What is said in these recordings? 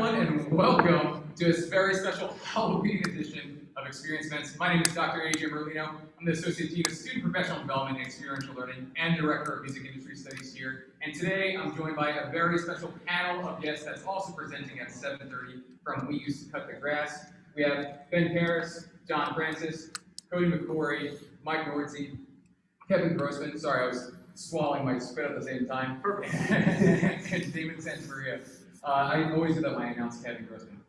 everyone, and welcome to this very special Halloween edition of Experience Events. My name is Dr. A.J. Merlino. I'm the Associate Dean of Student Professional Development and Experiential Learning and Director of Music Industry Studies here. And today I'm joined by a very special panel of guests that's also presenting at 7:30 from We Used to Cut the Grass. We have Ben Harris, John Francis, Cody McCory, Mike Nordsey, Kevin Grossman. Sorry, I was swallowing my spit at the same time. And Damon Santamaria. I always do that when I announce Kevin Grossman.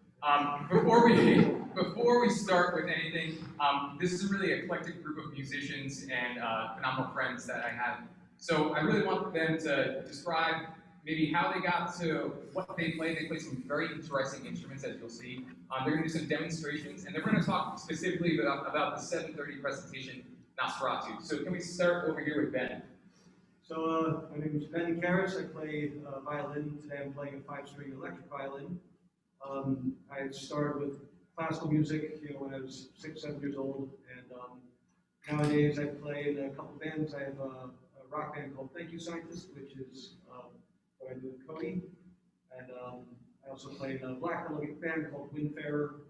Before we start with anything, this is a really eclectic group of musicians and phenomenal friends that I have. So I really want them to describe maybe how they got to what they play. They play some very interesting instruments, as you'll see. They're going to do some demonstrations, and they're going to talk specifically about the 7:30 presentation, Nosferatu. So can we start over here with Ben? So my name is Ben Harris. I play violin. Today I'm playing a 5-string electric violin. I started with classical music, when I was 6, 7 years old, and nowadays I play in a couple bands. I have a rock band called Thank You Scientist, which is what I do with Cody, and I also play in a black melodic band called Windfarer.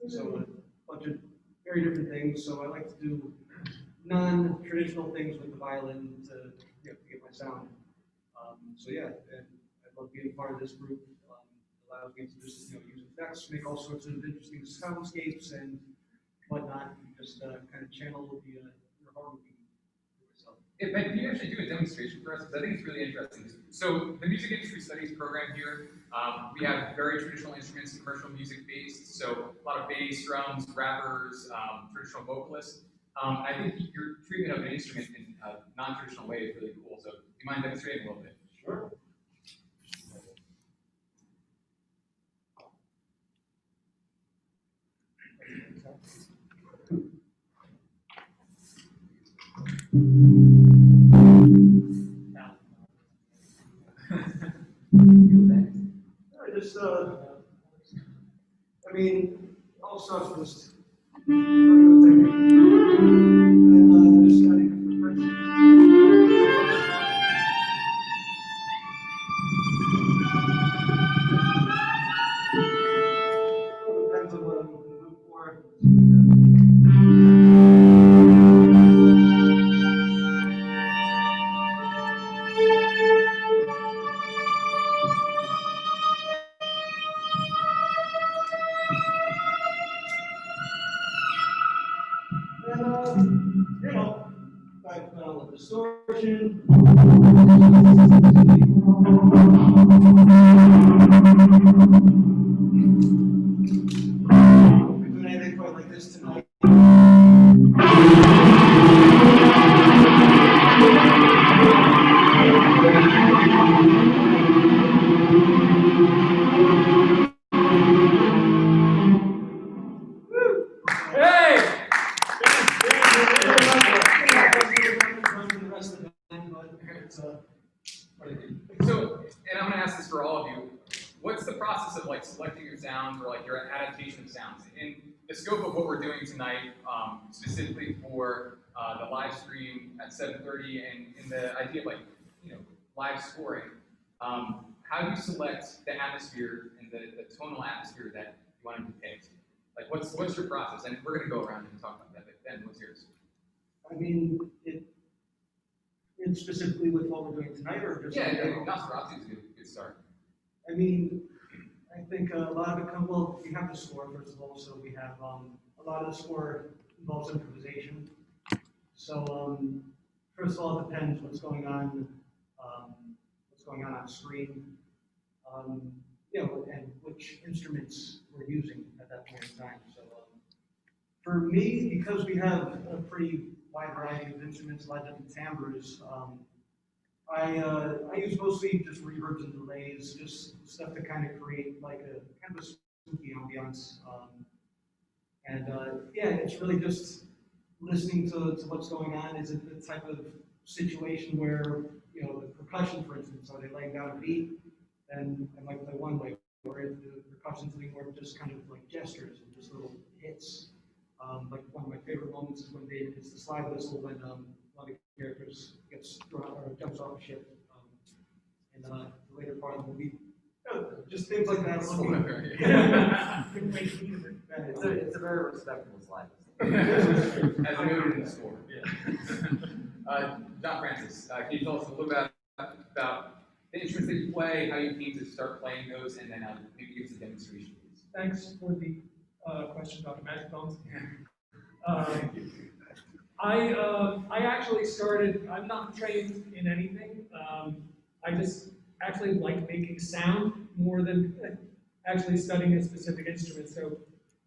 So a bunch of very different things. So I like to do non-traditional things with the violin to get my sound. So yeah, and I love being part of this group. It allows me to just use effects, make all sorts of interesting soundscapes and whatnot, and just kind of channel the inner harmony for myself. Yeah, Ben, can you actually do a demonstration for us? Because I think it's really interesting. So the Music Industry Studies program here, we have very traditional instruments, commercial music based, so a lot of bass, drums, rappers, traditional vocalists. I think your treatment of an instrument in a non-traditional way is really cool. So do you mind demonstrating a little bit? Sure. All starts with this. And just adding different parts. Depends on what I'm looking for. Distortion. We're doing anything quite like this tonight. So, and I'm going to ask this for all of you. What's the process of selecting your sounds or your adaptation of sounds? In the scope of what we're doing tonight, specifically for the live stream at 7:30, and in the idea of live scoring, how do you select the atmosphere and the tonal atmosphere that you want to depict? What's your process? And we're going to go around and talk about that. But Ben, what's yours? It's specifically with what we're doing tonight, or just Nosferatu is a good start. I think a lot of it comes. Well, we have the score first of all, so we have a lot of the score involves improvisation. So first of all, it depends what's going on screen, and which instruments we're using at that point in time. So for me, because we have a pretty wide variety of instruments, a lot of different timbres, I use mostly just reverbs and delays, just stuff to kind of create a kind of a spooky ambiance. It's really just listening to what's going on. Is it the type of situation where the percussion, for instance, are they laying down a beat? And I might play one way, where the percussion's more just kind of like gestures and just little hits. One of my favorite moments is when David hits the slide whistle when one of the characters gets thrown or jumps off a ship in the later part of the movie. just things like that. It's a very respectable slide. As noted in the score. John Francis, can you tell us a little bit about the instruments that you play, how you came to start playing those, and then maybe give us a demonstration, please? Thanks for the question, Dr. Magic Bones. I actually started, I'm not trained in anything. I just actually like making sound more than actually studying a specific instrument.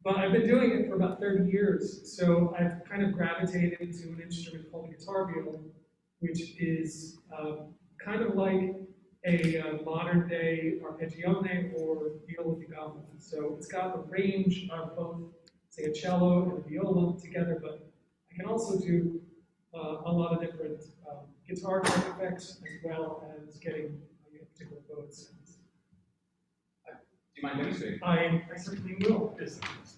But I've been doing it for about 30 years, so I've kind of gravitated to an instrument called the guitar viol, which is kind of like a modern day arpeggione or viola di gamba. So it's got the range of both, say, a cello and a viola together, but I can also do a lot of different guitar type effects as well as getting particular boat sounds. Do you mind demonstrating? I certainly will. This is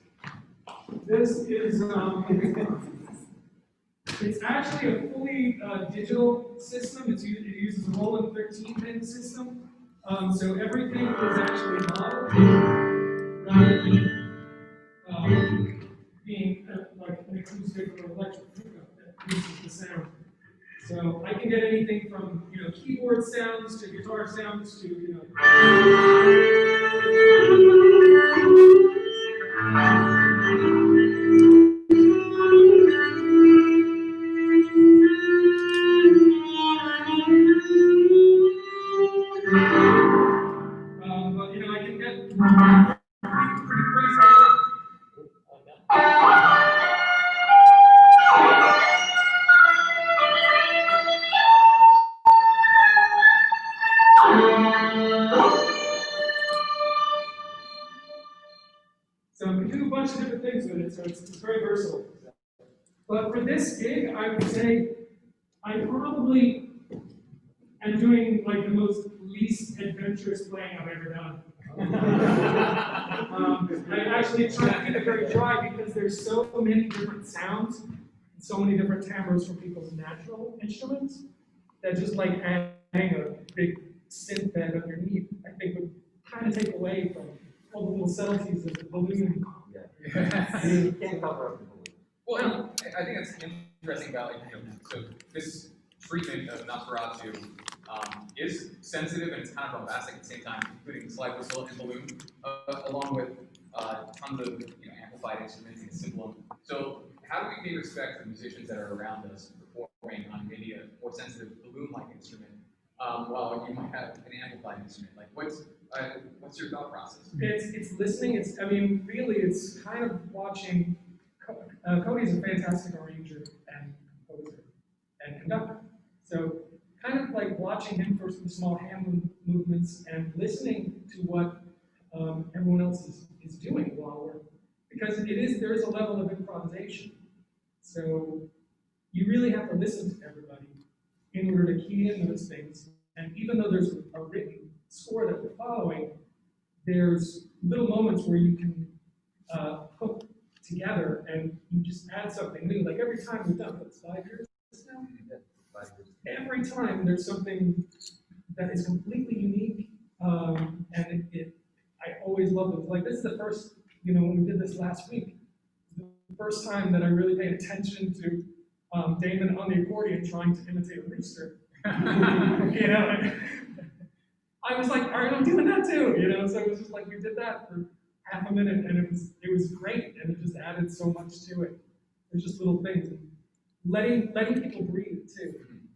it's actually a fully digital system. It uses a Roland 13-pin system. So everything is actually modeled rather than being like an acoustic or electric pickup that uses the sound. So I can get anything from keyboard sounds to guitar sounds to but I can get pretty crazy. So I can do a bunch of different things with it, so it's very versatile. But for this gig, I would say I probably am doing like the most least adventurous playing I've ever done. I actually try to keep it very dry because there's so many different sounds, and so many different timbres from people's natural instruments that just like adding a big synth bed underneath, I think would kind of take away from all the little subtleties of the balloon. Yeah. You can't cover up the balloon. Well, I think that's interesting about so this treatment of Nosferatu is sensitive and it's kind of bombastic at the same time, including slide whistle and balloon, along with tons of amplified instruments and cymbal. So how do we pay respect to the musicians that are around us performing on maybe a more sensitive balloon-like instrument, while you might have an amplified instrument? Like what's your thought process? It's listening. Really, it's kind of watching. Cody's a fantastic arranger and composer and conductor. So kind of like watching him for some small hand movements and listening to what everyone else is doing while we're, because there is a level of improvisation. So you really have to listen to everybody in order to key in those things. And even though there's a written score that we're following, there's little moments where you can hook together and you just add something new. Like every time we've done, it's 5 years now? Every time there's something that is completely unique, and I always love it. Like this is the first, when we did this last week, the first time that I really paid attention to Damon on the accordion trying to imitate a rooster. I was like, all right, I'm doing that too, So it was just like we did that for half a minute, and it was great, and it just added so much to it. There's just little things, and letting people breathe too,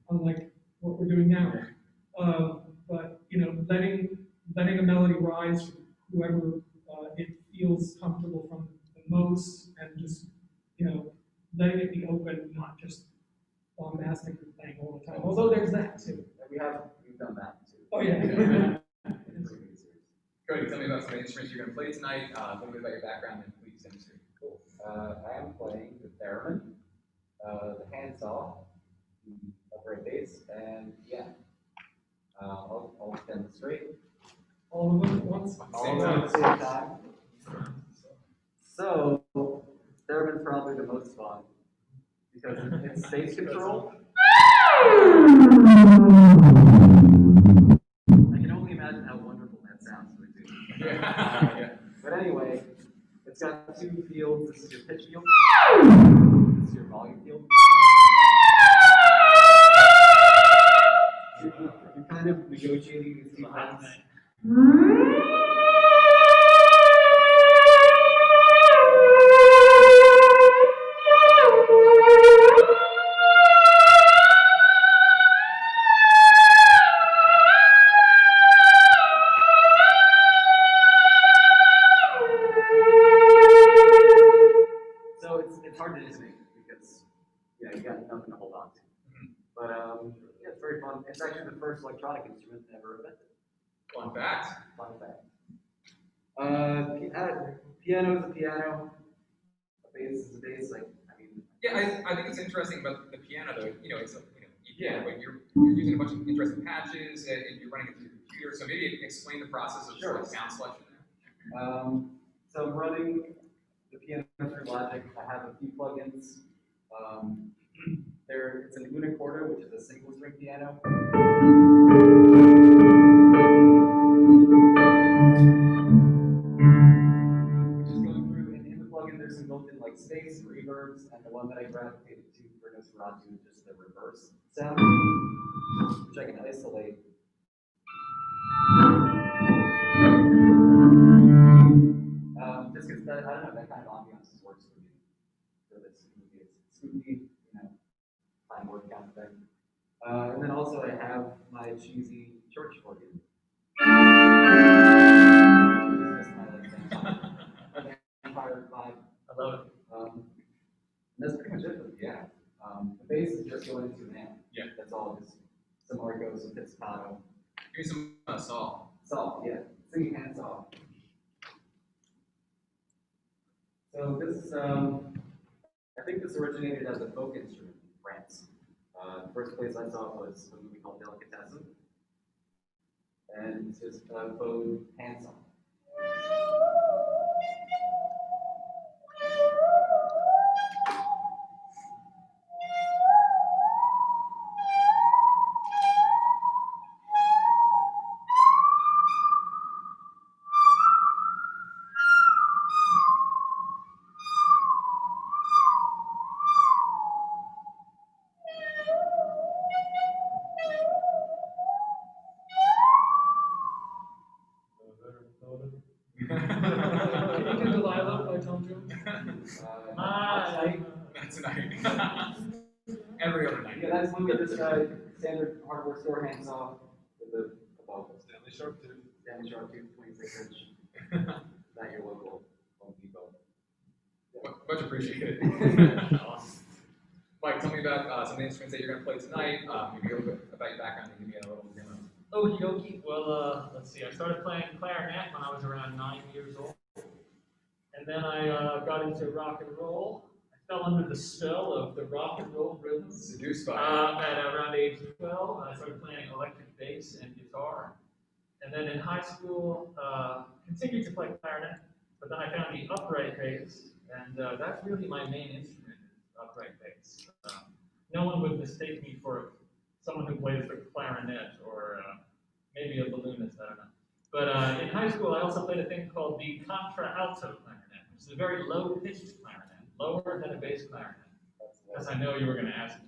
unlike what we're doing now. But letting a melody rise from whoever it feels comfortable from the most, and just letting it be open, not just bombastically playing all the time. Although there's that too. We've done that too. Oh yeah. Cody, tell me about some of the instruments you're going to play tonight, a little bit about your background, and please demonstrate. Cool. I am playing the theremin, the handsaw, the upright bass, and piano. I'll demonstrate. All of them at once. All of them at the same time. So, theremin's probably the most fun because it's space control. I can only imagine how wonderful that sounds to a dude. Yeah. But anyway, it's got two fields. This is your pitch field. This is your volume field. You're kind of negotiating these two things. So it's hard to intimate because you got nothing to hold on to. But yeah, it's very fun. It's actually the first electronic instrument ever invented. Fun fact. Fun fact. Piano is a piano. A bass is a bass. Like I mean. Yeah, I think it's interesting about the piano though. You know, it's a piano, but you're using a bunch of interesting patches and you're running it through your computer. So maybe explain the process of Sure. like sound selection there. So I'm running the piano through Logic. I have a few plugins. It's an unicorda, which is a single string piano. Which is going through, and in the plugin there's some built-in like space, reverbs, and the one that I gravitated to for Nosferatu is just the reverse sound, which I can isolate. Just because I don't know, that kind of ambiance works for me. For this movie, it's spooky, time work kind of thing. And then also I have my cheesy church organ. Which is just my like Empire vibe. I love it. And that's pretty much it for the piano. The bass is just going into an amp. Yeah. That's all. Just some arcos, some pizzicato. Give me some saw. Saw, yeah. Singing hand saw. So this is, I think this originated as a folk instrument in France. The first place I saw it was a movie called Delicatessen. And it's just a faux hand saw. Can you do Delilah by Tom Jones? That's a night. Every other night. Yeah, that's literally just standard hardware store hand saw with a bow. Stanley Sharp too. Stanley Sharp 26 inch. Not your local Home Depot. Much appreciated. Awesome. Mike, tell me about some of the instruments that you're going to play tonight. Maybe a little bit about your background and give me a little demo. Okie dokie. Well, let's see. I started playing clarinet when I was around 9 years old. And then I got into rock and roll. I fell under the spell of the rock and roll rhythms. Seduced by At around age 12, I started playing electric bass and guitar. And then in high school, continued to play clarinet. But then I found the upright bass. And that's really my main instrument, is upright bass. No one would mistake me for someone who plays the clarinet or maybe a balloonist, I don't know. But in high school, I also played a thing called the contralto clarinet, which is a very low-pitched clarinet, lower than a bass clarinet. Because I know you were going to ask me.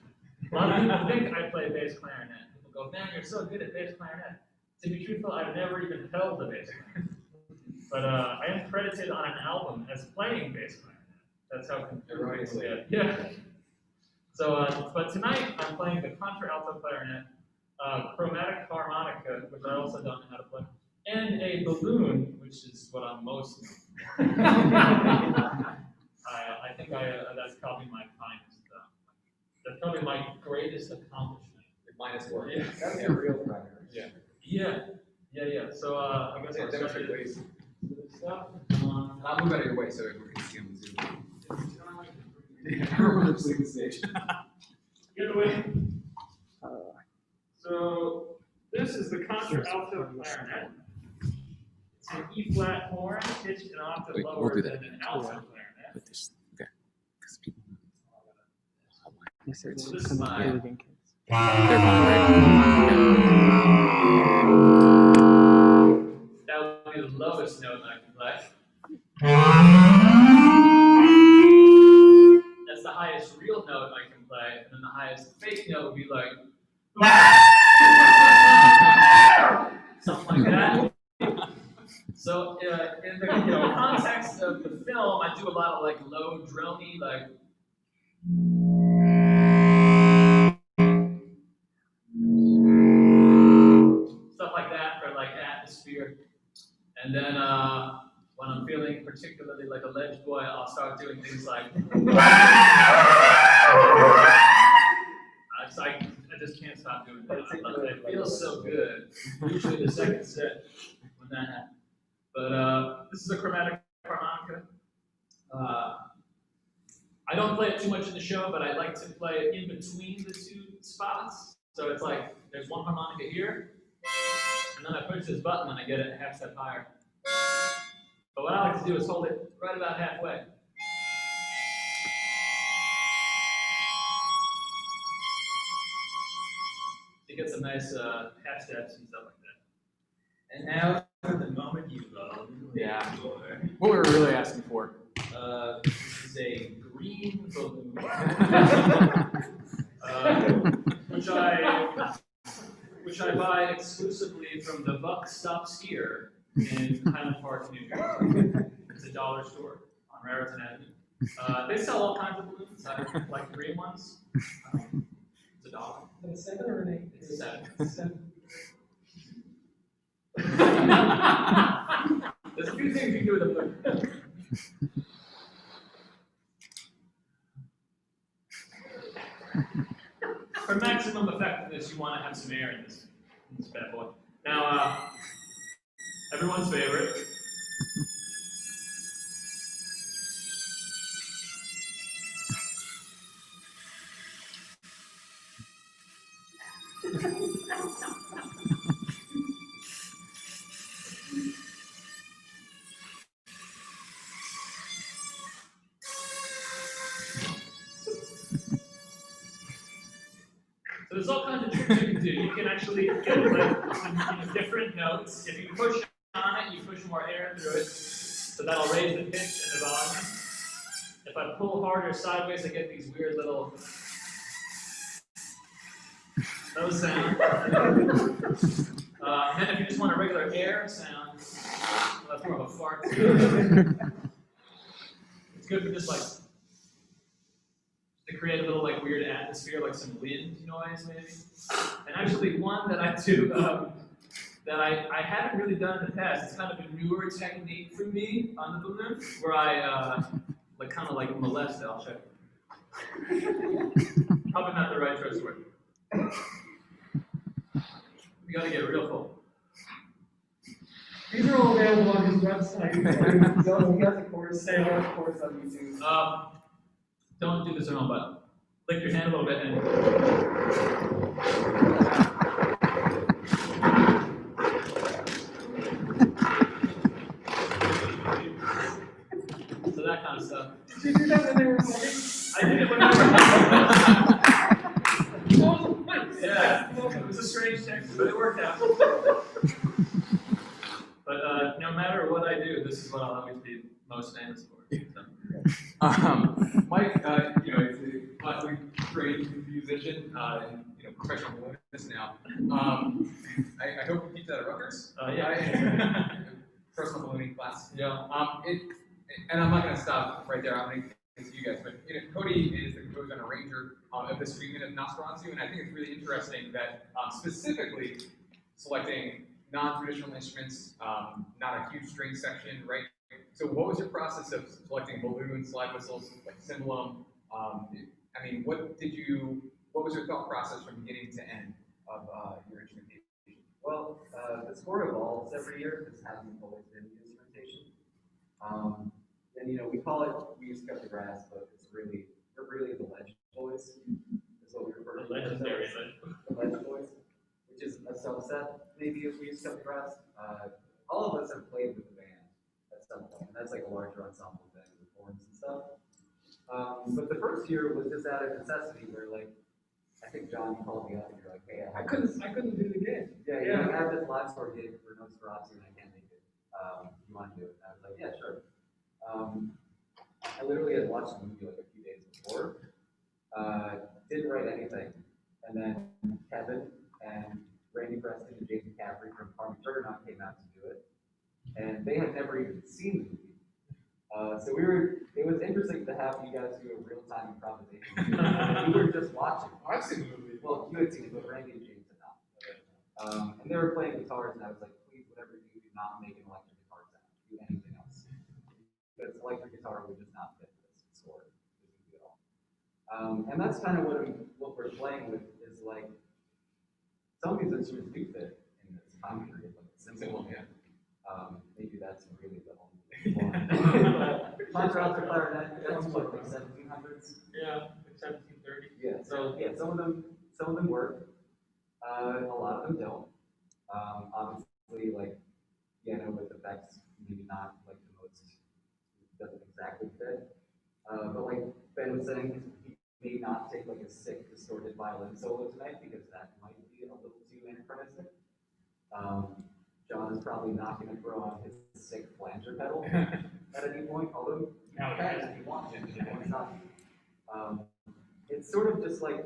A lot of people think I play bass clarinet. People go, man, you're so good at bass clarinet. To be truthful, I've never even held a bass clarinet. But I am credited on an album as playing bass clarinet. That's how confusing people get. Yeah. So, but tonight I'm playing the contralto clarinet, chromatic harmonica, which I also don't know how to play, and a balloon, which is what I'm most known for. I think that's probably my finest. That's probably my greatest accomplishment. your minus work. Yeah. That's a real record. Yeah. Yeah. So I guess I'll start Demonstrate, please. with stuff. I'll move out of your way so we can see on the Zoom. Everyone's leaving the stage. Get away. So this is the contralto clarinet. It's an E-flat horn pitched an octave Wait, lower we'll do than that. an alto clarinet. With this, okay. Because people. So this is my They're fine, right? that would be be the lowest note that I can play. That's the highest real note I can play, and then the highest fake note would be like something like that. So in the context of the film, I do a lot of like low droney, like stuff like that for like atmosphere. And then when I'm feeling particularly like a ledge boy, I'll start doing things like I just can't stop doing that. It feels so good. Usually the second set when that happens. But this is a chromatic harmonica. I don't play it too much in the show, but I like to play it in between the two spots. So it's like there's one harmonica here, and then I push this button and I get it a half step higher. But what I like to do is hold it right about halfway. You get some nice half steps and stuff like that. And now for the moment you love. Yeah. What we were really asking for. This is a green balloon. Which I buy exclusively from the Buck Stop Skier in Highland Park, New Jersey. It's a dollar store on Raritan Avenue. They sell all kinds of balloons. I like green ones. It's $1. Is it a 7 or an 8? It's a 7. It's a 7. There's a few things you can do with a balloon. For maximum effectiveness, you want to have some air in this bad boy. Now, everyone's favorite. So there's all kinds of tricks you can do. You can actually get like different notes. If you push on it, you push more air through it. So that'll raise the pitch and the volume. If I pull harder sideways, I get these weird little those sounds. And then if you just want a regular air sound, well, that's more of a fart. It's good for just like to create a little like weird atmosphere, like some wind noise maybe. And actually one that I do that I haven't really done in the past, it's kind of a newer technique for me on the balloon, where I like kind of like molest it. I'll show you. Probably not the right choice of word. We gotta get real full. These are all available on his website. So he has a course, course on YouTube. Don't do this at home, but lick your hand a little bit and so that kind of stuff. Did you do that when they were playing? I did it when yeah, it was a strange text, but it worked out. But no matter what I do, this is what I'll always be most famous for. So. Mike, is a classically trained musician and professional balloonist now. I hope you teach that at Rutgers. Yeah. Personal ballooning class. Yeah. And I'm not going to stop right there. I'm going to get to you guys. But Cody is the composer and arranger of this treatment of Nosferatu, and I think it's really interesting that specifically selecting non-traditional instruments, not a huge string section, right? So what was your process of selecting balloons, slide whistles, like cymbalum? I mean, what was your thought process from beginning to end of your instrumentation? Well, the score evolves every year. This hasn't always been the instrumentation. And we call it, we use cut the grass, but we're really the ledge boys. Is what we refer to. The legendary The ledge boys, which is a subset maybe of we use cut the grass. All of us have played with the band at some point, and that's like a larger ensemble thing with horns and stuff. But the first year was just out of necessity, where like I think John, you called me up and you're like, hey, I couldn't do the gig. I have this live score gig for Nosferatu and I can't make it. watched the movie like a few days before. Didn't write anything, and then Kevin and Randy Preston and James McCaffrey from Harmonica came out to do it, and they had never even seen the movie. So it was interesting to have you guys do a real-time improvisation. We were just watching. I've seen the movie. Well, you had seen it, but Randy and James had not. And they were playing guitars, and I was like, please, whatever you do, do not make an electric guitar sound. Do anything else. Because electric guitar would just not fit this score. And that's kind of what we're playing with is like, some of these instruments do fit in this time period, like simple, yeah. Maybe that's really the only one. Contralto clarinet, that's what, like 1700s? Yeah, like 1730. Yeah, so yeah, some of them work. A lot of them don't. Obviously, like piano with effects, maybe not like the most, doesn't exactly fit. But like Ben was saying, he may not take like a sick, distorted violin solo tonight because that might be a little too anachronistic. John is probably not going to throw on his sick flanger pedal at any point, although you can if you want to. It's not. It's sort of just like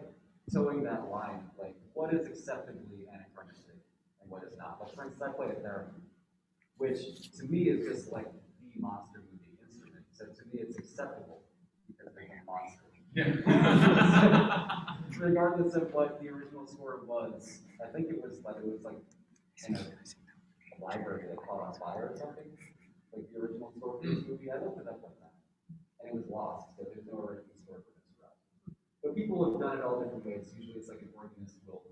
towing that line, like what is acceptably anachronistic and what is not. Like for instance, I play a theremin, which to me is just like the monster movie instrument. So to me, it's acceptable because they're a monster. Yeah. Regardless of what the original score was, I think it was like in a library that caught on fire or something. Like the original score for this movie, I looked it up one time, and it was lost. So there's no original score for this route. But people have done it all different ways. Usually, it's like an organist will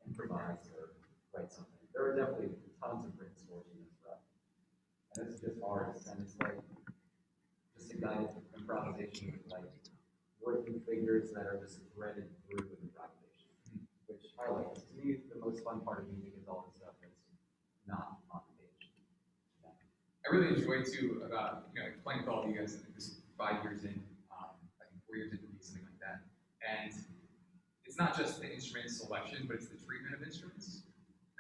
improvise or write something. There are definitely tons of great scores in this route, and it's just artists, and it's like just a guided improvisation with like working figures that are just threaded through with improvisation, which I like. To me, the most fun part of music is all the stuff that's not on the page. Yeah. I really enjoy too about playing with all of you guys. Just 5 years in, I think 4 years into something like that, and it's not just the instrument selection, but it's the treatment of instruments.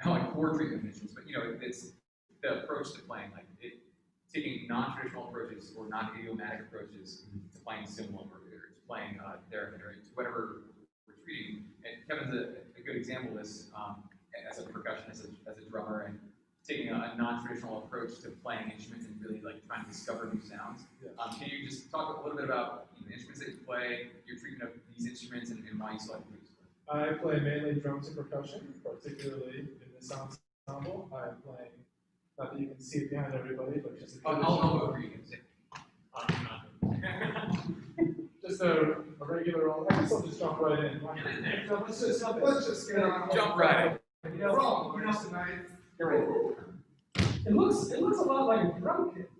Not like core treatment of instruments, but it's the approach to playing, like taking non-traditional approaches or non-idiomatic approaches to playing cymbal or to playing theremin or to whatever we're treating. And Kevin's a good example of this as a percussionist, as a drummer, and taking a non-traditional approach to playing instruments and really like trying to discover new sounds. Yeah. Can you just talk a little bit about the instruments that you play, your treatment of these instruments, and why you select these? I play mainly drums and percussion, particularly in this ensemble. I'm playing, not that you can see it behind everybody, but just a I'll go over you. just a regular old. I guess I'll just jump right in. Let's just get on. Jump right in. Wrong, tonight. It looks a lot like a drum kit.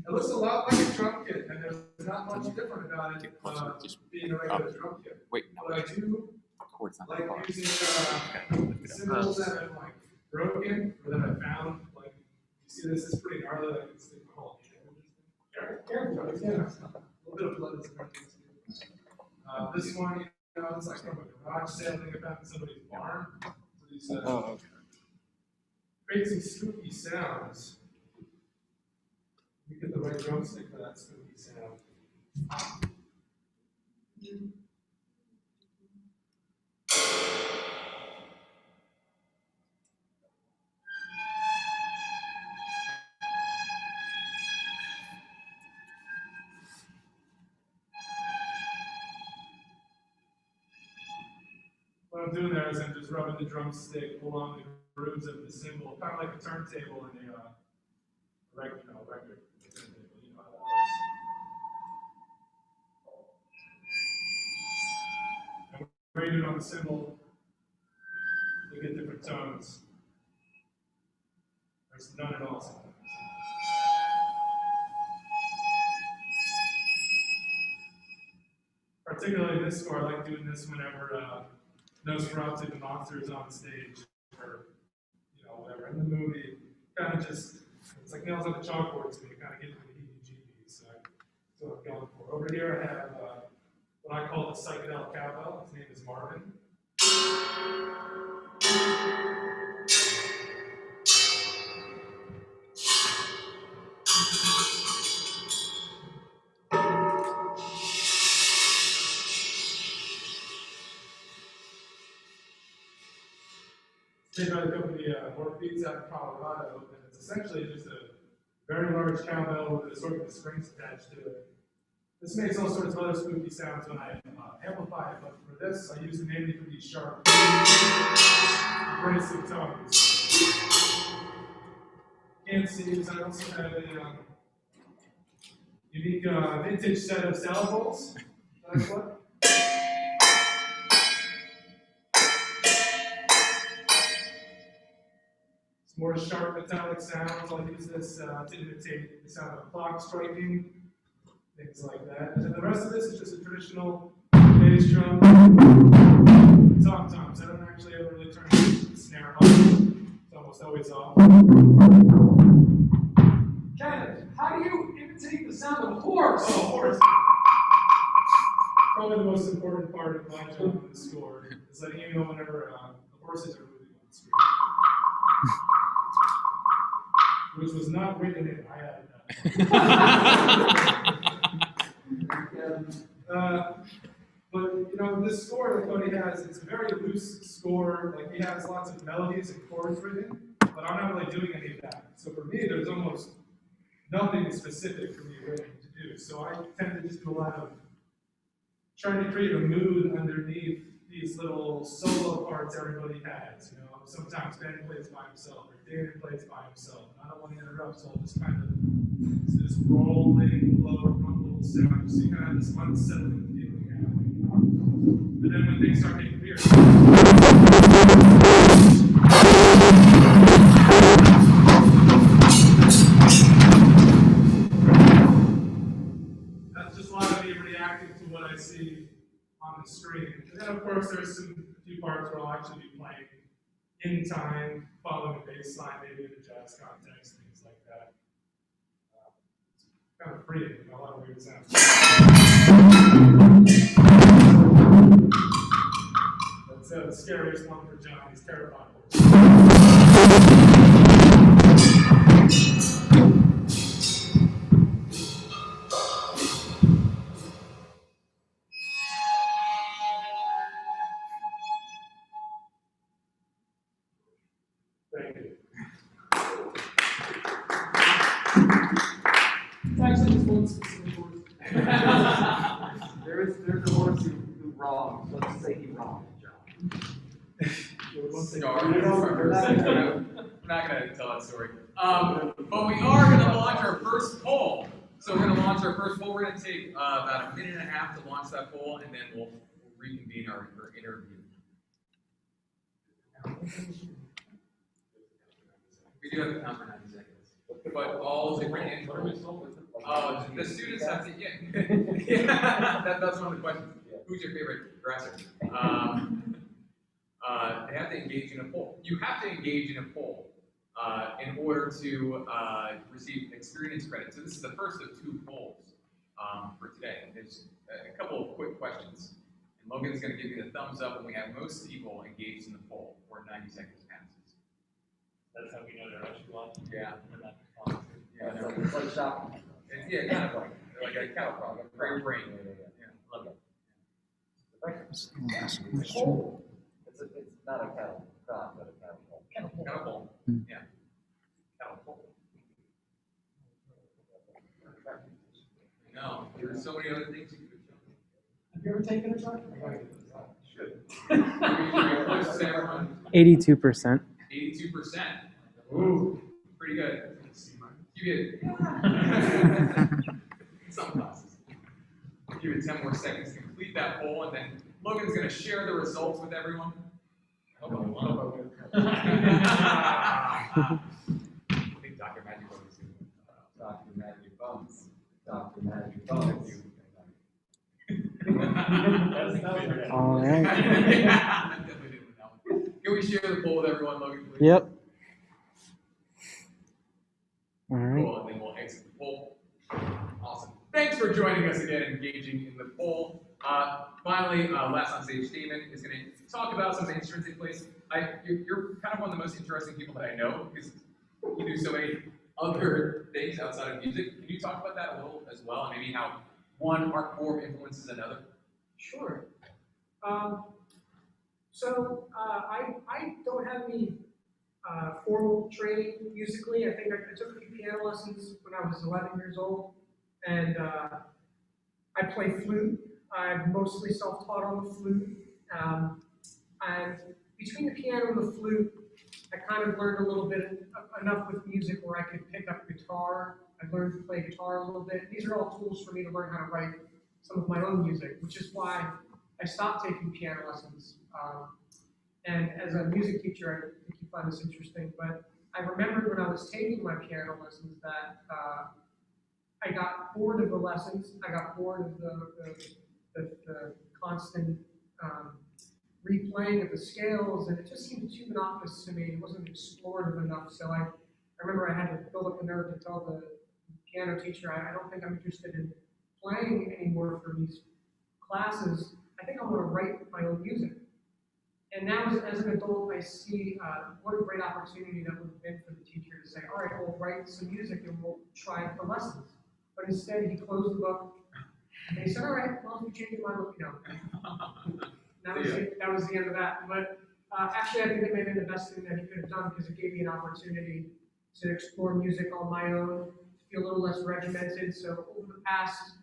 It looks a lot like a drum kit, and there's not much different about it being a regular drum kit. Wait, But I do chord's not like that far. using symbols that have like broken or that I found. Like you see, this is pretty gnarly. Like it's the whole careful. Yeah, a little bit of blood is hard. This one, it's like from a garage sale thing I found in somebody's barn. So these crazy spooky sounds. You get the right drumstick for that spooky sound. What I'm doing there is I'm just rubbing the drumstick along the grooves of the cymbal, kind of like a turntable in a record turntable. You know how that works. And when you do it on the cymbal, you get different tones. There's none at all sometimes. Particularly this score, I like doing this whenever Nosferatu the monster is on stage, or whatever. In the movie, kind of just, it's like nails on a chalkboard to me, kind of get to the heebie-jeebies. So that's what I'm going for. Over here, I have what I call the psychedelic cowbell. His name is Marvin. made by the company Beats out in Colorado, and it's essentially just a very large cowbell with a sort of strings attached to it. This makes all sorts of other spooky sounds when I amplify it, but for this, I use it mainly for these sharp, abrasive tones. Can't see because I also have a unique vintage set of salad bowls. That's what. It's more sharp metallic sounds. I'll use this to imitate the sound of a clock striking, things like that. And then the rest of this is just a traditional bass drum, tom-toms. I don't actually ever really turn the snare on. It's almost always off. Kenneth, how do you imitate the sound of a horse? Oh, horse. Probably the most important part of my job in the score is letting you know whenever the horses are moving on the screen. Which was not written in, I had but you know, this score that Cody has, it's a very loose score. Like, he has lots of melodies and chords written, but I'm not really doing any of that. So for me, there's almost nothing specific for me written to do. So I tend to just do a lot of trying to create a mood underneath these little solo parts everybody has. You know, sometimes Ben plays by himself or David plays by himself. And I don't want to interrupt, so I'll just kind of this rolling, low rumble sound. So you kind of have this unsettling feeling happening. And then when things start getting weird. That's just a lot of me reacting to what I see on the screen. And then, of course, there's a few parts where I'll actually be playing in time, following a bass line, maybe in a jazz context, things like that. Kind of freeing, you know, a lot of weird sounds. That's the scariest one for John. He's terrified of horses. Thank you. It's actually just one specific horse. There's a horse who wrong. Let's just say he wronged John. I'm not going to tell that story. But we are going to launch our first poll. So we're going to launch our first poll. We're going to take about a minute and a half to launch that poll, and then we'll reconvene our interview. We do have to count for 90 seconds. But all different instruments. The students have to, that's one of the questions. Who's your favorite dresser? They have to engage in a poll. You have to engage in a poll in order to receive experience credit. So this is the first of two polls for today. There's a couple of quick questions. And Logan's going to give you the thumbs up when we have most people engaged in the poll, or 90 seconds passes. That's how we know they're actually watching. Yeah. We're not responsive. Yeah, It's like shopping. It's kind of like a cattle prod, like a prayer brain. Love it. Last It's question. cold. It's not a cattle prod, but a cattle pole. Cattle pole. Yeah. Cattle pole. No, there's so many other things you could have done. Have you ever taken a truck? Should. You're close to everyone. 82%. 82%. Ooh, pretty good. You get some classes. Give it 10 more seconds to complete that poll, and then Logan's going to share the results with everyone. I think Dr. Magic Bones is doing it. Dr. Magic Bones. Dr. Magic Bones. All right. Yeah, definitely didn't win that one. Can we share the poll with everyone, Logan, please? Yep. All right. Cool, and then we'll exit the poll. Awesome. Thanks for joining us again, engaging in the poll. Finally, last on stage, Damon is going to talk about some of the instruments in place. You're kind of one of the most interesting people that I know because you do so many other things outside of music. Can you talk about that a little as well, and maybe how one art form influences another? Sure. I don't have any formal training musically. I think I took a few piano lessons when I was 11 years old, and I play flute. I'm mostly self-taught on the flute. And between the piano and the flute, I kind of learned a little bit enough with music where I could pick up guitar. I learned to play guitar a little bit. These are all tools for me to learn how to write some of my own music, which is why I stopped taking piano lessons. And as a music teacher, I think you find this interesting, but I remembered when I was taking my piano lessons that I got bored of the lessons. I got bored of the constant replaying of the scales, and it just seemed too monotonous to me. It wasn't explorative enough. So I remember I had to build up the nerve to tell the piano teacher, I don't think I'm interested in playing anymore for these classes. I think I want to write my own music. And now as an adult, I see what a great opportunity that would have been for the teacher to say, all right, we'll write some music and we'll try it for lessons. But instead, he closed the book, and he said, all right, well, if you change your mind, let me know. That was the end of that. But actually, I think it may have been the best thing that he could have done because it gave me an opportunity to explore music on my own, to feel a little less regimented. So over the past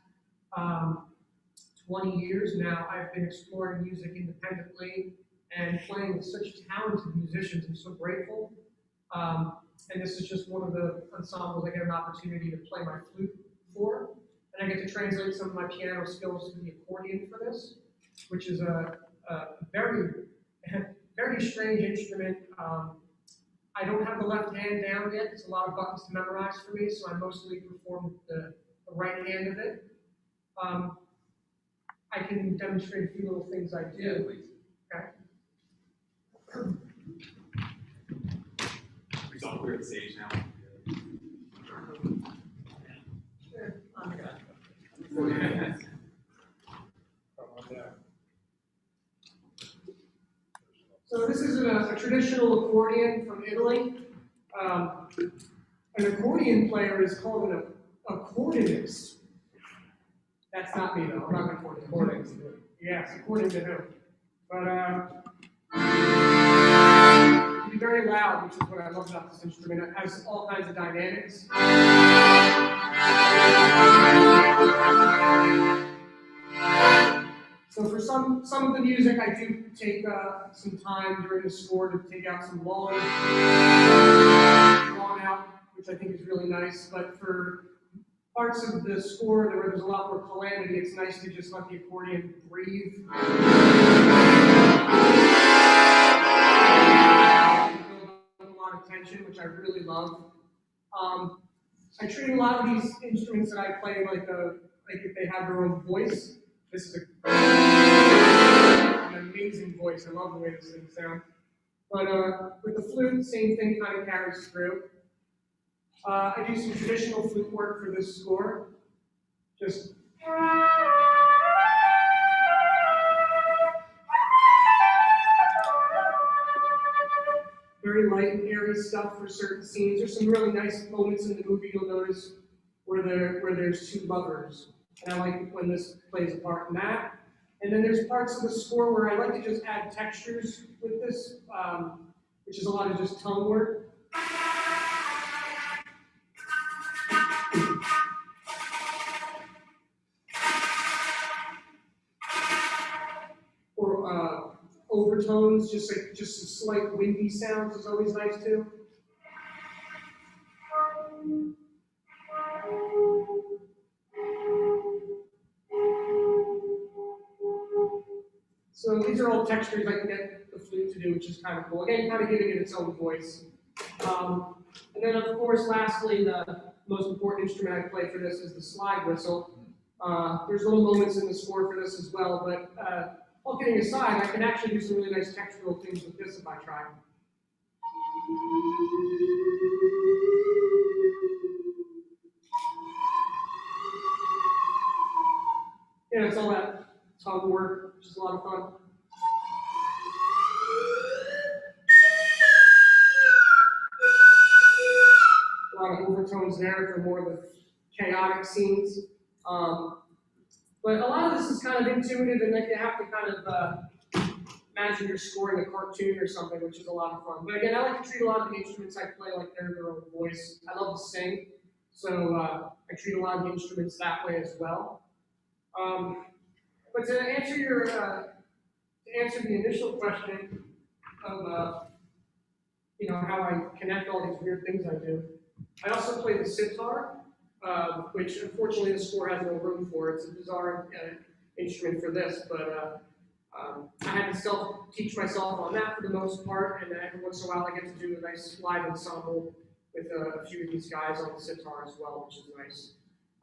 20 years now, I've been exploring music independently and playing with such talented musicians. I'm so grateful. And this is just one of the ensembles I get an opportunity to play my flute for. And I get to translate some of my piano skills to the accordion for this, which is a very, very strange instrument. I don't have the left hand down yet. It's a lot of buttons to memorize for me, so I mostly perform the right hand of it. I can demonstrate a few little things I do. Yeah, please. Okay. He's all clear at the stage now. Sure. So this is a traditional accordion from Italy. An accordion player is called an accordionist. That's not me though. I'm not an accordionist. Yes, according to him. But it can be very loud, which is what I love about this instrument. It has all kinds of dynamics. So for some of the music, I do take some time during the score to take out some long out, which I think is really nice. But for parts of the score where there's a lot more calamity, it's nice to just let the accordion breathe. Build a lot of tension, which I really love. I treat a lot of these instruments that I play like if they have their own voice. This is an amazing voice. I love the way this thing sounds. But with the flute, same thing kind of carries through. I do some traditional flute work for this score. Just very light and airy stuff for certain scenes. There's some really nice moments in the movie you'll notice where there's two lovers. And I like when this plays a part in that. And then there's parts of the score where I like to just add textures with this, which is a lot of just tongue work. Or overtones, just some slight windy sounds is always nice too. So these are all textures I can get the flute to do, which is kind of cool. Again, kind of giving it its own voice. And then, of course, lastly, the most important instrument I play for this is the slide whistle. There's little moments in the score for this as well, but all kidding aside, I can actually do some really nice textural things with this if I try. Yeah, it's all that tongue work, which is a lot of fun. A lot of overtones there for more of the chaotic scenes. But a lot of this is kind of intuitive, and then you have to kind of imagine you're scoring a cartoon or something, which is a lot of fun. But again, I like to treat a lot of the instruments I play like they're their own voice. I love to sing, so I treat a lot of the instruments that way as well. But to answer the initial question of how I connect all these weird things I do, I also play the sitar, which unfortunately the score has no room for. It's a bizarre instrument for this, but I had to teach myself on that for the most part, and every once in a while I get to do a nice live ensemble with a few of these guys on the sitar as well, which is nice.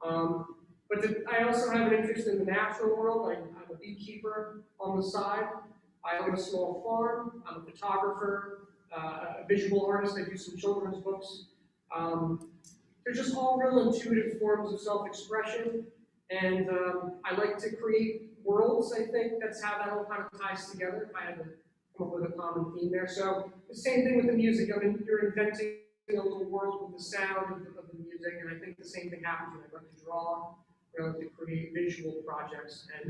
I also have an interest in the natural world. I'm a beekeeper on the side. I own a small farm. I'm a photographer, a visual artist. I do some children's books. They're just all real intuitive forms of self-expression, and I like to create worlds. I think that's how that all kind of ties together. If I had to come up with a common theme there. So the same thing with the music. I mean, you're inventing a little world with the sound of the music, and I think the same thing happens when I like to draw, when I like to create visual projects. And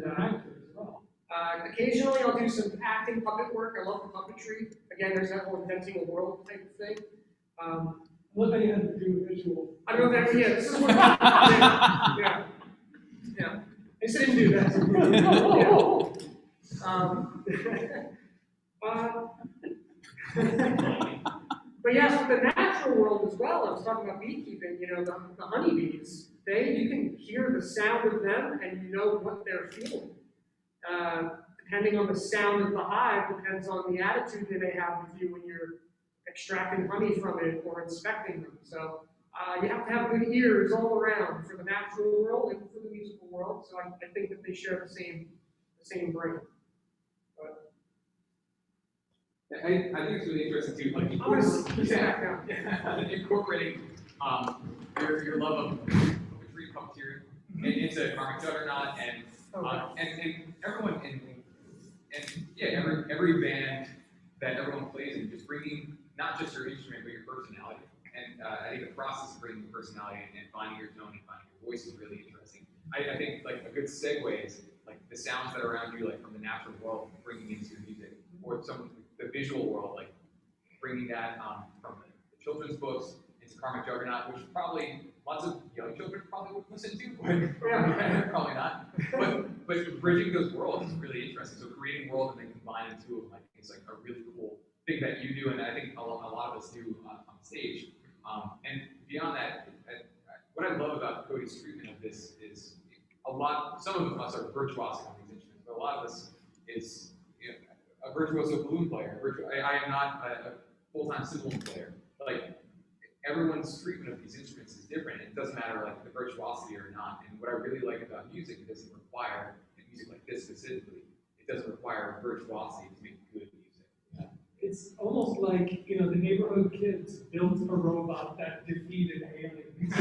occasionally I'll do some acting, puppet work. I love the puppetry. Again, there's that whole inventing a world type of thing. What they had to do with visual. I don't know that, yeah, this is what yeah. I just didn't do that. But yes, with the natural world as well, I was talking about beekeeping, the honeybees, you can hear the sound of them and you know what they're feeling. Depending on the sound of the hive, depends on the attitude that they have with you when you're extracting honey from it or inspecting them. So you have to have good ears all around for the natural world and for the musical world. So I think that they share the same brain. I think it's really interesting too, like incorporating your love of poetry, puppeteering into Karmic Juggernaut, and everyone every band that everyone plays in, just bringing not just your instrument but your personality. And I think the process of bringing your personality and finding your tone and finding your voice is really interesting. I think like a good segue is like the sounds that are around you, like from the natural world, bringing into your music, or the visual world, like bringing that from the children's books into Karmic Juggernaut, which probably lots of young children probably would listen to, but probably not. But bridging those worlds is really interesting. So creating worlds and then combining two of them, I think is like a really cool thing that you do, and I think a lot of us do on stage. And beyond that, what I love about Cody's treatment of this is some of us are virtuosic on these instruments, but a lot of us is a virtuoso balloon player. I am not a full-time cymbal player. Like, everyone's treatment of these instruments is different. It doesn't matter like the virtuosity or not. And what I really like about music, it doesn't require, music like this specifically, it doesn't require virtuosity to make good music. Yeah. It's almost like, the neighborhood kids built a robot that defeated aliens. It's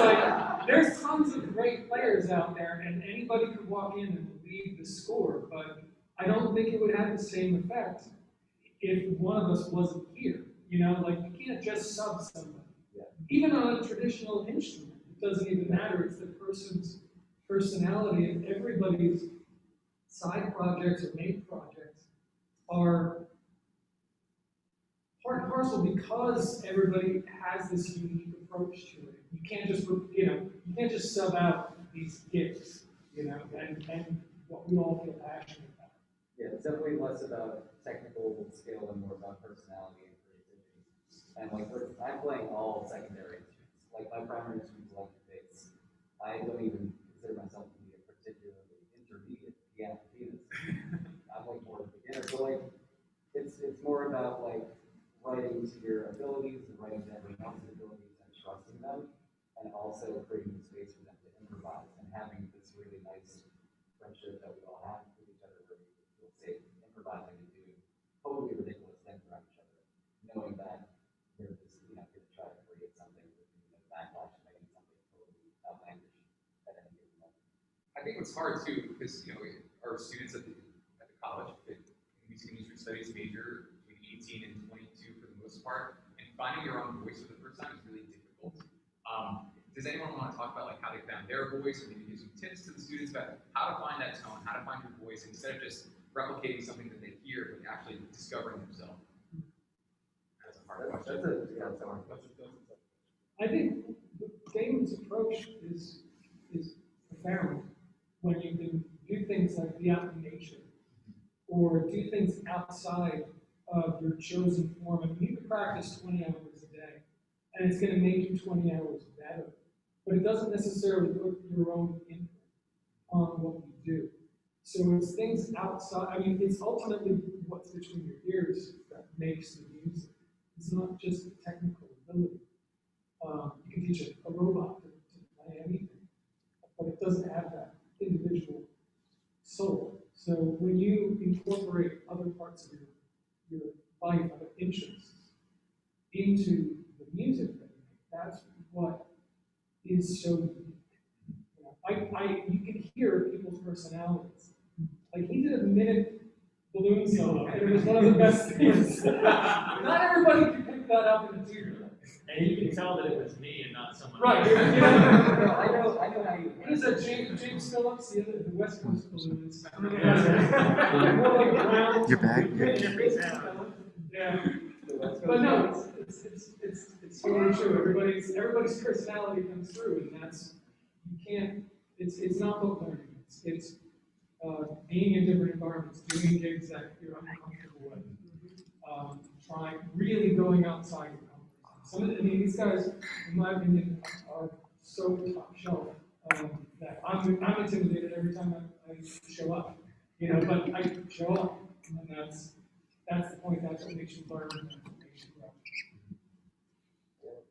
like, there's tons of great players out there, and anybody could walk in and lead the score, but I don't think it would have the same effect if one of us wasn't here. Like, you can't just sub somebody. Yeah. Even on a traditional instrument, it doesn't even matter. It's the person's personality, and everybody's side projects or main projects are part and parcel because everybody has this unique approach to it. You can't just sub out these gifts, and what we all feel passionate about. Yeah, it's definitely less about technical skill and more about personality and creativity. And like, I'm playing all secondary instruments. Like, my primary instrument is electric bass. I don't even consider myself to be a particularly intermediate pianist. I'm like more of a beginner. So like, it's more about like writing to your abilities and writing to everyone else's abilities and trusting them, and also creating the space for them to improvise and having this really nice friendship that we all have with each other, where we feel safe improvising and doing totally ridiculous things around each other, knowing that we're just going to try to create something with backlash and making something totally outlandish at any given moment. I think what's hard too, because our students at the college, the music and instrument studies major between 18 and 22 for the most part, and finding your own voice for the first time is really difficult. Does anyone want to talk about like how they found their voice, or maybe give some tips to the students about how to find that tone, how to find your voice, instead of just replicating something that they hear, but actually discovering themselves? That's a hard question. That's a hard question. I think Damon's approach is profound when you can do things like be out in nature or do things outside of your chosen form. I mean, you can practice 20 hours a day, and it's going to make you 20 hours better, but it doesn't necessarily put your own input on what you do. So it's things outside. I mean, it's ultimately what's between your ears that makes the music. It's not just the technical ability. You can teach a robot to play anything, but it doesn't have that individual soul. So when you incorporate other parts of your life, other interests, into the music that you make, that's what is so unique. You can hear people's personalities. Like he did a minute balloon solo, and it was one of the best things. Not everybody can pick that up in a theater. And you can tell that it was me and not someone Right. else. I know how you. What is that, James Phillips, the West Coast balloons? More like brown. You're back? Yeah. But no, it's totally true. Everybody's personality comes through, and you can't. It's not book learning. It's being in different environments, doing gigs that you're uncomfortable with, really going outside your comfort zone. I mean, these guys, in my opinion, are so top shelf that I'm intimidated every time I show up. But I show up, and that's the point. That's what makes you learn. That's what makes you grow.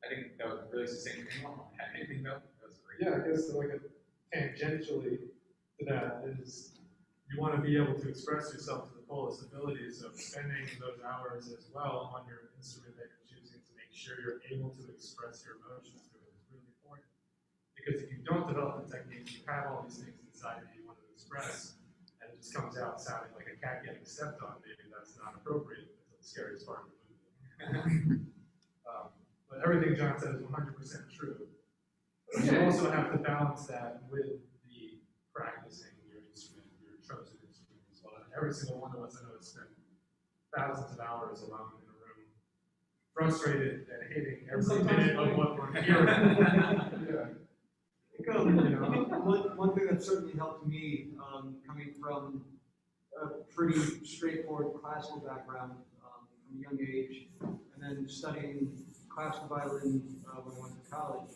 I think that was really succinct. Anything though? That was great. Yeah, I guess like tangentially to that is you want to be able to express yourself to the fullest ability. So spending those hours as well on your instrument that you're choosing to make sure you're able to express your emotions through it is really important. Because if you don't develop the techniques, you have all these things inside that you want to express, and it just comes out sounding like a cat getting stepped on. Maybe that's not appropriate. That's the scariest part of the movie. But everything John said is 100% true. But you also have to balance that with the practicing your instrument, your chosen instrument as well. And every single one of us, I know, has spent thousands of hours alone in a room, frustrated and hating every minute of what we're hearing. One thing that certainly helped me, coming from a pretty straightforward classical background from a young age, and then studying classical violin when I went to college,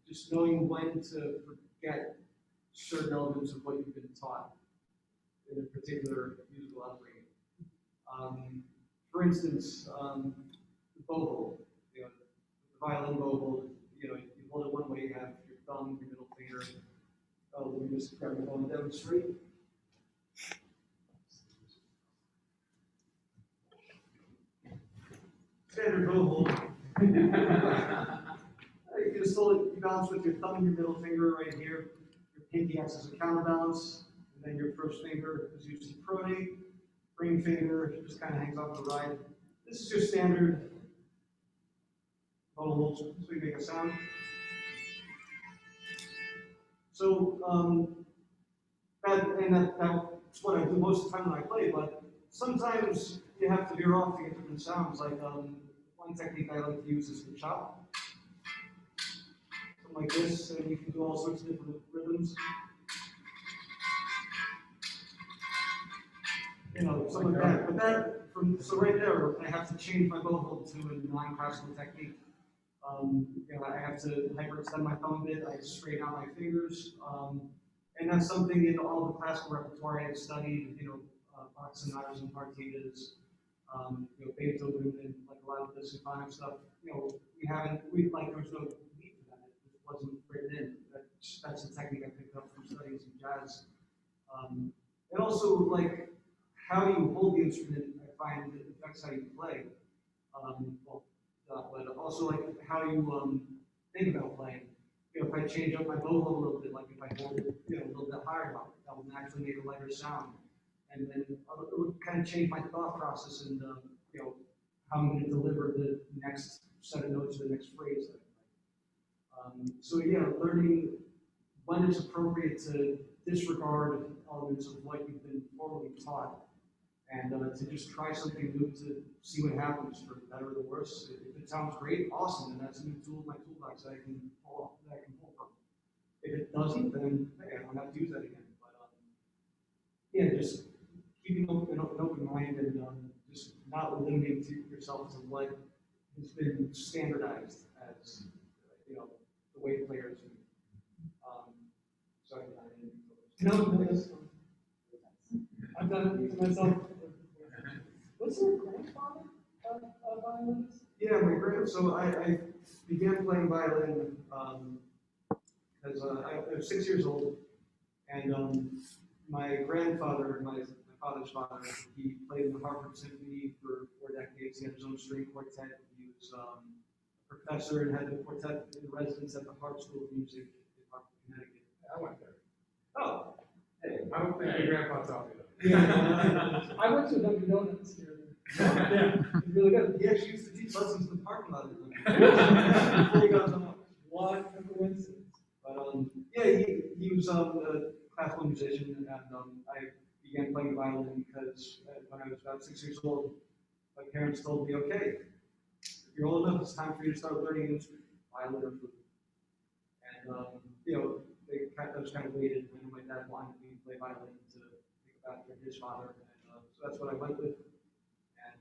just knowing when to forget certain elements of what you've been taught in a particular musical upbringing. For instance, the bow hold, the violin bow hold, you hold it one way, you have your thumb, your middle finger. Let me just grab my phone and demonstrate. Standard bow hold. You just hold it, you balance with your thumb and your middle finger right here. Your pinky acts as a counterbalance, and then your first finger is usually pronate. Ring finger just kind of hangs off the ride. This is your standard bow hold, so you make a sound. So that's what I do most of the time when I play, but sometimes you have to veer off to get different sounds. Like one technique I like to use is the chop. Something like this, and you can do all sorts of different rhythms. Something like that. But so right there, I have to change my bow hold to a non-classical technique. I have to hyperextend my thumb a bit, I straighten out my fingers, and that's something in all the classical repertoire I've studied, Bach sonatas and partitas, Beethoven, and like a lot of the symphonic stuff. There's no need for that. It just wasn't written in. That's a technique I picked up from studying some jazz. And also, like, how you hold the instrument, I find it affects how you play. But also like how you think about playing. If I change up my bow hold a little bit, like if I hold it a little bit higher up, that will naturally make a lighter sound. And then it will kind of change my thought process and how I'm going to deliver the next set of notes or the next phrase. So yeah, learning when it's appropriate to disregard elements of what you've been formally taught, and to just try something new to see what happens, for better or the worse. If it sounds great, awesome, and that's a new tool in my toolbox that I can pull from. If it doesn't, then hey, I don't have to use that again. But yeah, just keeping an open mind and just not limiting to yourself to what has been standardized as the way players do. Sorry, No, I've done it to myself. Was your grandfather a violinist? Yeah, so I began playing violin as I was 6 years old, and my grandfather, my father's father, he played in the Harvard Symphony for 4 decades. He had his own string quartet. He was a professor and had the quartet in residence at the Harvard School of Music in Hartford, Connecticut. I went there. Oh, hey, I don't think your grandpa taught me that. Yeah, I went to a Dunkin' Donuts here. Yeah, it's really good. he actually used to teach lessons in the parking lot. Before he got home. What a coincidence. But yeah, he was a classical musician, and I began playing violin because when I was about 6 years old, my parents told me, okay, if you're old enough, it's time for you to start learning an instrument, violin or flute. And I was kind of waited. I know my dad wanted me to play violin to think about his father, and so that's what I went with. And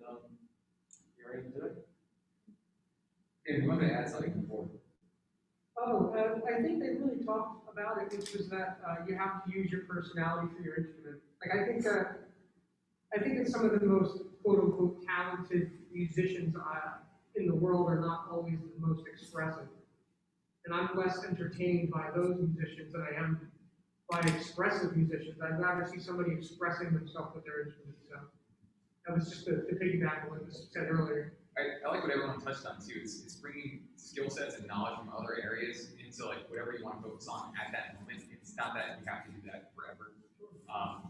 here I am today. Yeah, you want to add something before? Oh, I think they really talked about it, which was that you have to use your personality for your instrument. Like I think that some of the most quote unquote talented musicians in the world are not always the most expressive. And I'm less entertained by those musicians than I am by expressive musicians. I'd rather see somebody expressing themselves with their instrument. So that was just to piggyback on what was said earlier. I like what everyone touched on too. It's bringing skill sets and knowledge from other areas into like whatever you want to focus on at that moment. It's not that you have to do that forever.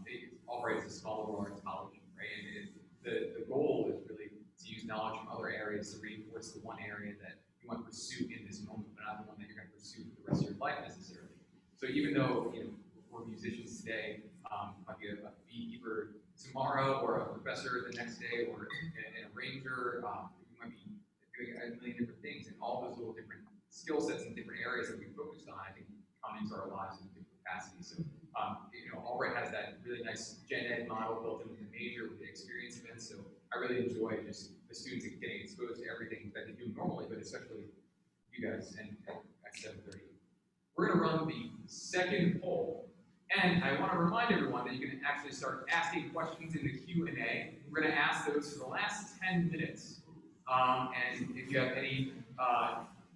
It operates a small world in college, right? And the goal is really to use knowledge from other areas to reinforce the one area that you want to pursue in this moment, but not the one that you're going to pursue for the rest of your life necessarily. So even though we're musicians today, might be a beekeeper tomorrow, or a professor the next day, or an arranger, you might be doing a million different things, and all those little different skill sets and different areas that we focused on, I think, come into our lives in different capacities. So, Albright has that really nice gen ed model built into the major with the experience events. So I really enjoy just the students getting exposed to everything that they do normally, but especially you guys and at 7:30. We're going to run the second poll. And I want to remind everyone that you can actually start asking questions in the Q&A. We're going to ask those for the last 10 minutes. And if you have any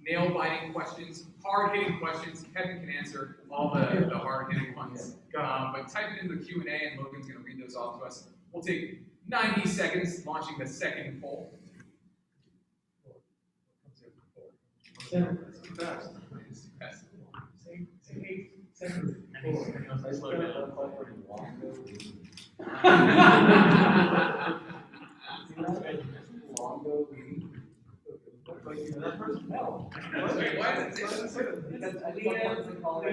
nail-biting questions, hard-hitting questions, Kevin can answer all the hard-hitting ones. But type it in the Q&A, and Logan's going to read those off to us. We'll take 90 seconds launching the second poll. Fast. Yes. Say 8 seconds. Slow down. Longo. That person? No. Wait, why is it say that? Because I think that's the color.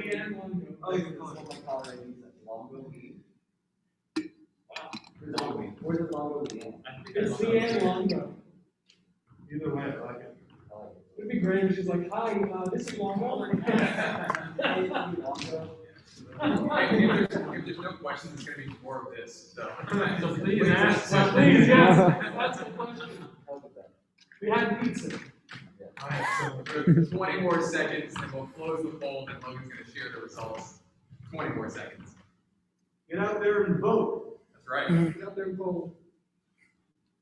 Oh, you can call it. My color IDs at Longo weed. Wow. Where's the Longo weed? It's Leanne Longo. Either way, I like it. It'd be great if she's like, hi, this is Longo. If there's no questions, it's going to be more of this. So Please ask. Well, please, yes. That's the question. We had pizza. Alright, so 20 more seconds, and we'll close the poll, and Logan's going to share the results. 20 more seconds. Get out there and vote. That's right. Get up there and vote.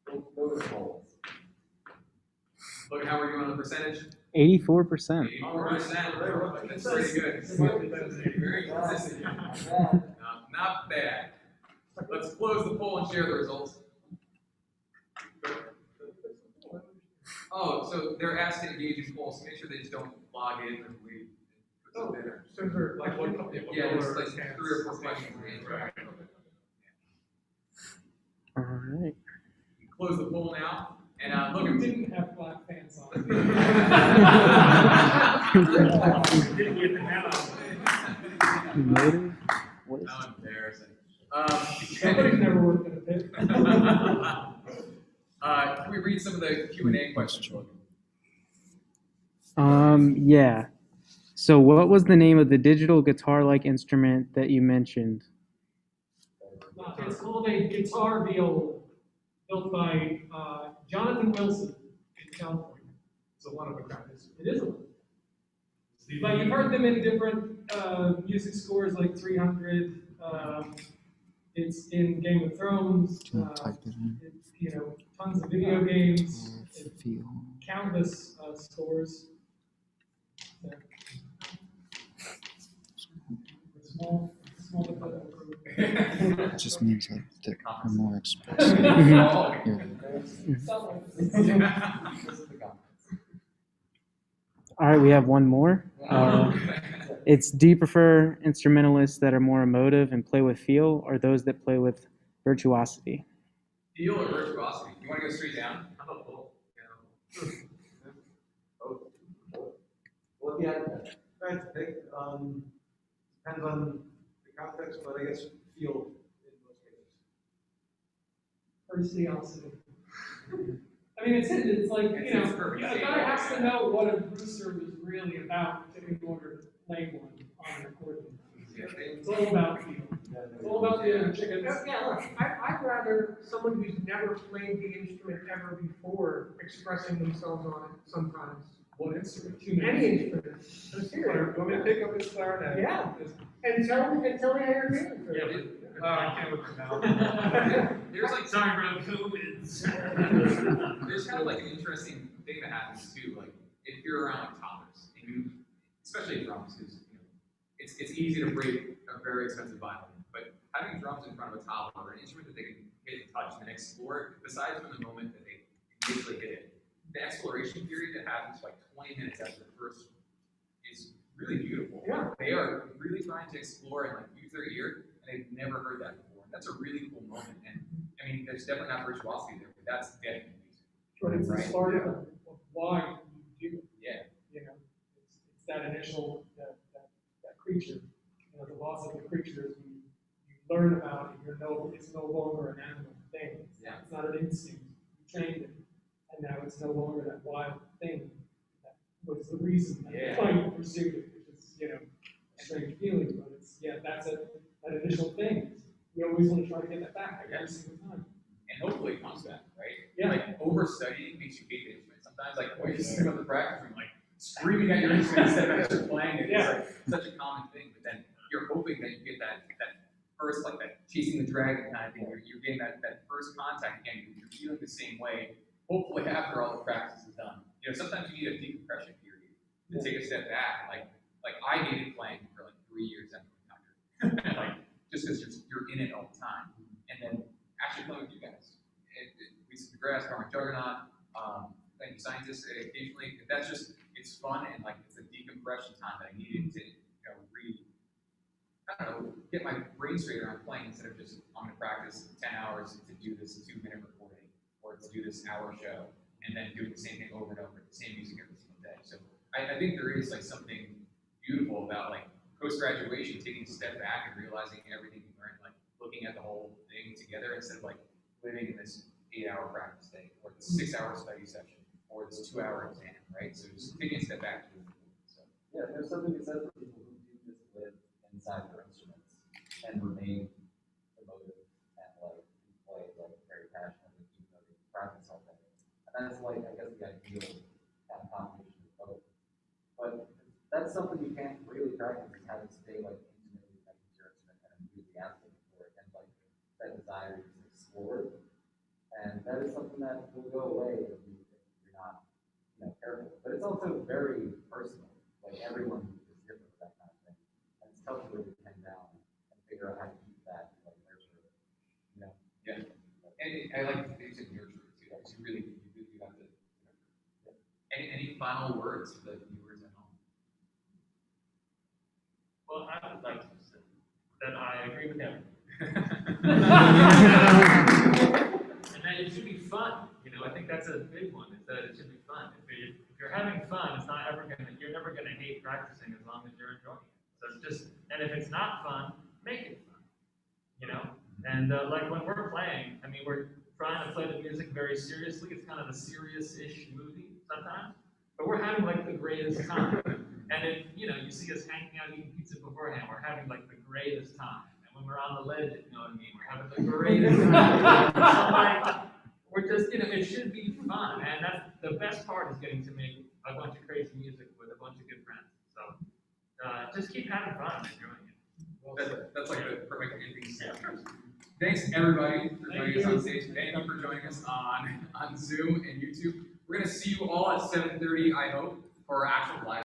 Go to the polls. Logan, how are we doing on the percentage? 84%. 84%. That's pretty good. Very consistent. Not bad. Let's close the poll and share the results. Oh, so they're asked to engage in polls. Make sure they just don't log in and wait. Oh, There. so they're like what color? Yeah, there's like 3 or 4 questions. Right. All right. Close the poll now. And We Logan, didn't have black pants on. Motive? What is how embarrassing. Somebody's never worked in a pit. Can we read some of the Q&A questions? Yeah. So what was the name of the digital guitar-like instrument that you mentioned? It's called a guitar viola, built by Jonathan Wilson in California. It's a one of a kind. It is a one. But you've heard them in different music scores like 300. It's in Game of Thrones. Type it in. Tons of video games. Feel. Countless scores. So, small It just means like thick or more expressive. All right, we have one more. It's, do you prefer instrumentalists that are more emotive and play with feel, or those that play with virtuosity? Feel or virtuosity? You want to go straight down? How about both? What do you have? I have to pick. Depends on the context, but I guess feel in most cases. Virtuosity. I mean, it's like, It's a perfect. guy has to know what a Brewster was really about in order to play one on an accordion. It's all about feel. It's all about the chickens. Yeah, look, I'd rather someone who's never played the instrument ever before expressing themselves on it sometimes. What instrument? Any instrument. I'm serious. Want me to pick up his clarinet? Yeah. And tell me how you're feeling. Yeah, I can't look at now. There's like sorry, bro, COVID. there's kind of like an interesting thing that happens too. Like if you're around like toddlers, and you, especially drums, because it's easy to break a very expensive violin. But having drums in front of a toddler or an instrument that they can hit and touch and then explore, besides from the moment that they initially hit it, the exploration period that happens like 20 minutes after the first is really beautiful. Yeah. They are really trying to explore and like use their ear, and they've never heard that before. And that's a really cool moment. And I mean, there's definitely not virtuosity there, but that's getting the music. But it's the Right. start of why you do it. Yeah. It's that initial, that creature, the loss of the creature is when you learn about it, it's no longer an animal thing. It's not an instinct. You trained it, and now it's no longer that wild thing that was the reason why you pursued it, which is, a strange feeling, but that's that initial thing. We always want to try to get that back every single time. And hopefully it comes back, right? Yeah. Like overstudying makes you hate the instrument. Sometimes like when you sit about the practice room, like screaming at your instrument instead of actually playing it. Yeah. It's like such a common thing, but then you're hoping that you get that first, like that chasing the dragon kind of thing. You're getting that first contact again. You're feeling the same way. Hopefully after all the practice is done. Sometimes you need a decompression period to take a step back. Like I hated playing for like 3 years after my doctorate. Like just because you're in it all the time. And then actually playing with you guys. We see the grass, Carmen Juggernaut, thank you scientists occasionally. That's just, it's fun and like it's a decompression time that I needed to get my brain straight around playing instead of just, I'm gonna practice 10 hours to do this 2-minute recording or to do this hour show and then doing the same thing over and over, the same music every single day. So I think there is like something beautiful about like post-graduation, taking a step back and realizing everything you learned, like looking at the whole thing together instead of like living in this 8-hour practice day or the 6-hour study session or this 2-hour exam, right? So just taking a step back. So Yeah, there's something that says for people who do just live inside their instruments and remain emotive and like play like very passionately, even though they practice all day. And that's like I guess the ideal kind of combination of both. But that's something you can't really practice is how to stay like intimately connected to your instrument and enthusiastic for it and like that desire to explore it. And that is something that will go away if you're not, careful. But it's also very personal. Like everyone is different with that kind of thing. And it's tough to really pin down and figure out how to keep that like nurture it. yeah. And I like the things in nurture too. Like you really do have to nurture. Any final words for the viewers at home? Well, I would like to say that I agree with him. And that it should be fun. I think that's a big one, is that it should be fun. If you're having fun, you're never gonna hate practicing as long as you're enjoying it. So it's just, and if it's not fun, make it fun. And like when we're playing, I mean, we're trying to play the music very seriously. It's kind of a serious-ish movie sometimes, but we're having like the greatest time. And if, you know, you see us hanging out eating pizza beforehand, we're having like the greatest time. And when we're on the ledge, you know what I mean, we're having the greatest time. So like, we're just, you know, it should be fun. And that's the best part, is getting to make a bunch of crazy music with a bunch of good friends. So just keep having fun and enjoying it. That's like the perfect ending sentence. Thanks everybody for joining us on stage. Thank you for joining us on Zoom and YouTube. We're gonna see you all at 7:30, I hope, for our actual live.